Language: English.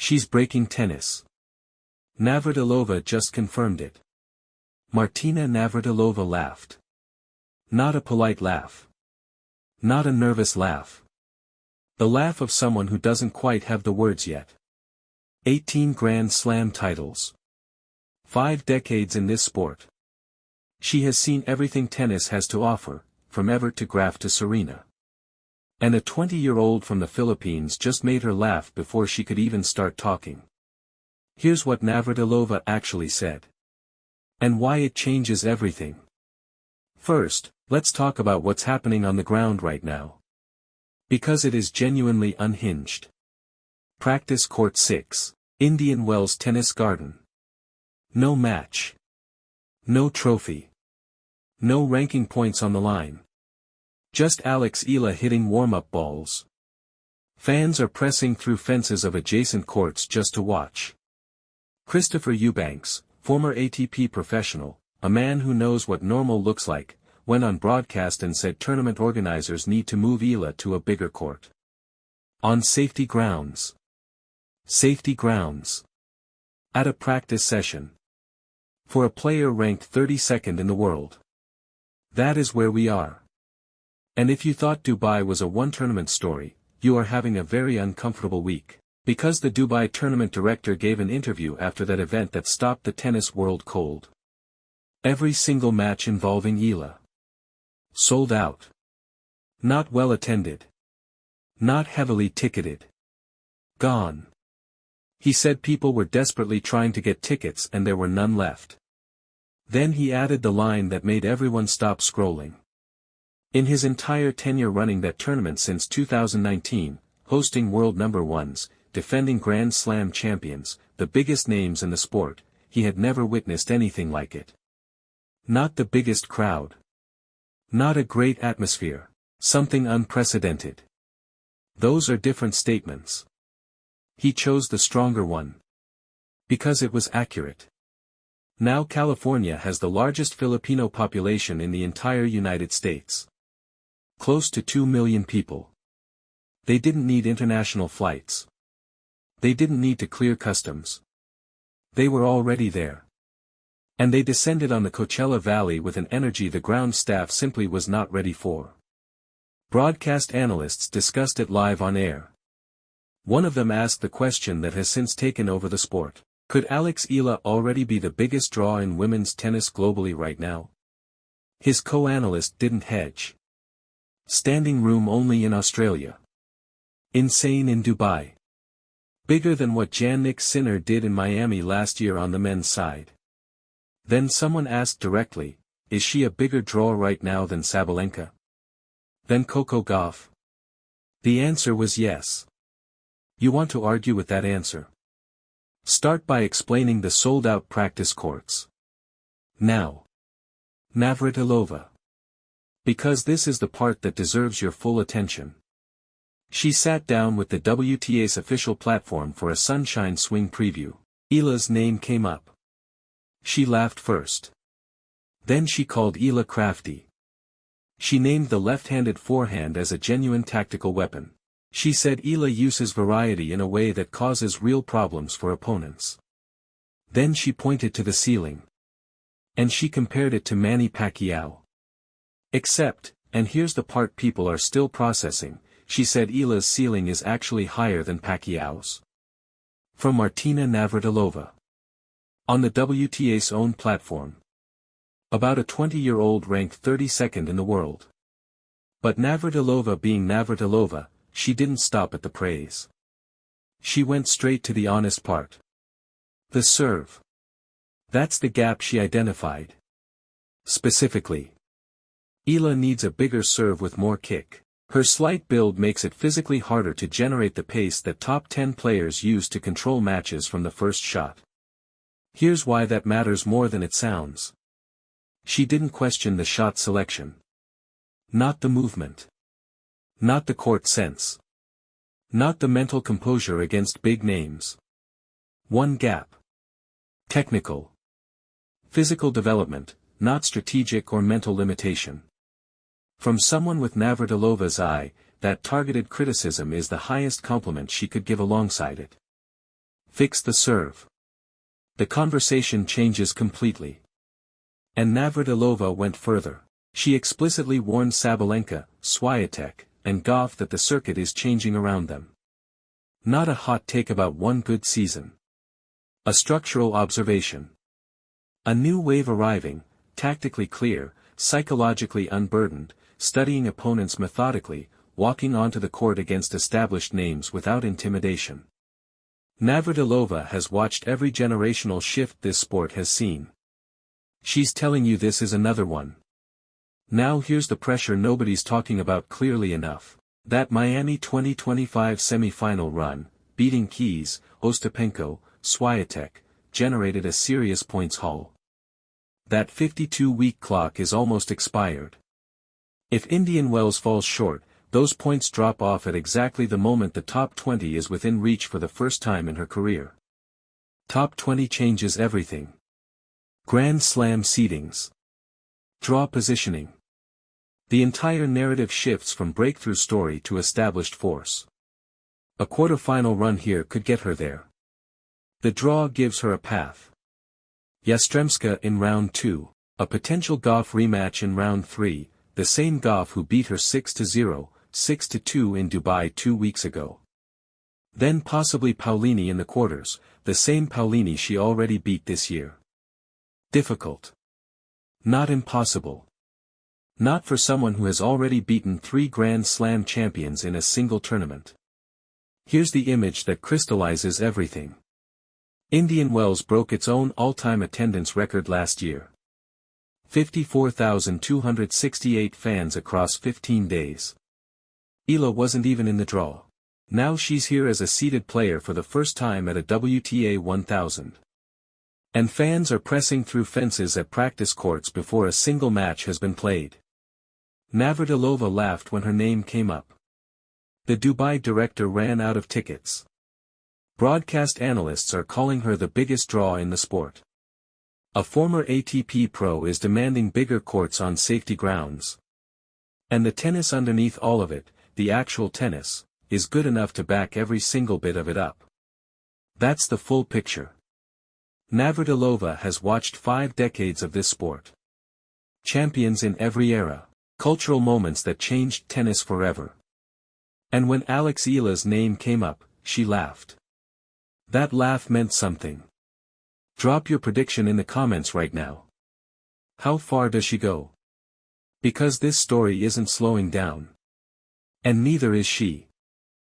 She's breaking tennis. Navratilova just confirmed it. Martina Navratilova laughed. Not a polite laugh. Not a nervous laugh. The laugh of someone who doesn't quite have the words yet. 18 Grand Slam titles. 5 decades in this sport. She has seen everything tennis has to offer, from Evert to Graf to Serena. And a 20-year-old from the Philippines just made her laugh before she could even start talking. Here's what Navratilova actually said. And why it changes everything. First, let's talk about what's happening on the ground right now. Because it is genuinely unhinged. Practice Court 6, Indian Wells Tennis Garden. No match. No trophy. No ranking points on the line. Just Eala hitting warm-up balls. Fans are pressing through fences of adjacent courts just to watch. Christopher Eubanks, former ATP professional, a man who knows what normal looks like, went on broadcast and said tournament organizers need to move Eala to a bigger court. On safety grounds. Safety grounds. At a practice session. For a player ranked 32nd in the world. That is where we are. And if you thought Dubai was a one-tournament story, you are having a very uncomfortable week, because the Dubai tournament director gave an interview after that event that stopped the tennis world cold. Every single match involving Eala. Sold out. Not well attended. Not heavily ticketed. Gone. He said people were desperately trying to get tickets and there were none left. Then he added the line that made everyone stop scrolling. In his entire tenure running that tournament since 2019, hosting world number ones, defending Grand Slam champions, the biggest names in the sport, he had never witnessed anything like it. Not the biggest crowd. Not a great atmosphere. Something unprecedented. Those are different statements. He chose the stronger one. Because it was accurate. Now California has the largest Filipino population in the entire United States. Close to 2 million people. They didn't need international flights. They didn't need to clear customs. They were already there. And they descended on the Coachella Valley with an energy the ground staff simply was not ready for. Broadcast analysts discussed it live on air. One of them asked the question that has since taken over the sport. Could Eala already be the biggest draw in women's tennis globally right now? His co-analyst didn't hedge. Standing room only in Australia. Insane in Dubai. Bigger than what Jannik Sinner did in Miami last year on the men's side. Then someone asked directly, is she a bigger draw right now than Sabalenka? Than Coco Gauff? The answer was yes. You want to argue with that answer? Start by explaining the sold-out practice courts. Now. Navratilova. Because this is the part that deserves your full attention. She sat down with the WTA's official platform for a Sunshine Swing preview. Eala's name came up. She laughed first. Then she called Eala crafty. She named the left-handed forehand as a genuine tactical weapon. She said Eala uses variety in a way that causes real problems for opponents. Then she pointed to the ceiling. And she compared it to Manny Pacquiao. Except, and here's the part people are still processing, she said Eala's ceiling is actually higher than Pacquiao's. From Martina Navratilova. On the WTA's own platform. About a 20-year-old ranked 32nd in the world. But Navratilova being Navratilova, she didn't stop at the praise. She went straight to the honest part. The serve. That's the gap she identified. Specifically. Eala needs a bigger serve with more kick. Her slight build makes it physically harder to generate the pace that top 10 players use to control matches from the first shot. Here's why that matters more than it sounds. She didn't question the shot selection. Not the movement. Not the court sense. Not the mental composure against big names. One gap. Technical. Physical development, not strategic or mental limitation. From someone with Navratilova's eye, that targeted criticism is the highest compliment she could give alongside it. Fix the serve. The conversation changes completely. And Navratilova went further. She explicitly warned Sabalenka, Świątek, and Gauff that the circuit is changing around them. Not a hot take about one good season. A structural observation. A new wave arriving, tactically clear, psychologically unburdened, studying opponents methodically, walking onto the court against established names without intimidation. Navratilova has watched every generational shift this sport has seen. She's telling you this is another one. Now here's the pressure nobody's talking about clearly enough. That Miami 2025 semi-final run, beating Keys, Ostapenko, Świątek, generated a serious points haul. That 52-week clock is almost expired. If Indian Wells falls short, those points drop off at exactly the moment the top 20 is within reach for the first time in her career. Top 20 changes everything. Grand Slam seedings. Draw positioning. The entire narrative shifts from breakthrough story to established force. A quarter-final run here could get her there. The draw gives her a path. Yastremska in round 2, a potential Gauff rematch in round 3, the same Gauff who beat her 6-0, 6-2 in Dubai 2 weeks ago. Then possibly Paolini in the quarters, the same Paolini she already beat this year. Difficult. Not impossible. Not for someone who has already beaten 3 Grand Slam champions in a single tournament. Here's the image that crystallizes everything. Indian Wells broke its own all-time attendance record last year. 54,268 fans across 15 days. Eala wasn't even in the draw. Now she's here as a seeded player for the first time at a WTA 1000. And fans are pressing through fences at practice courts before a single match has been played. Navratilova laughed when her name came up. The Dubai director ran out of tickets. Broadcast analysts are calling her the biggest draw in the sport. A former ATP pro is demanding bigger courts on safety grounds. And the tennis underneath all of it, the actual tennis, is good enough to back every single bit of it up. That's the full picture. Navratilova has watched 5 decades of this sport. Champions in every era. Cultural moments that changed tennis forever. And when Alex Eala's name came up, she laughed. That laugh meant something. Drop your prediction in the comments right now. How far does she go? Because this story isn't slowing down. And neither is she.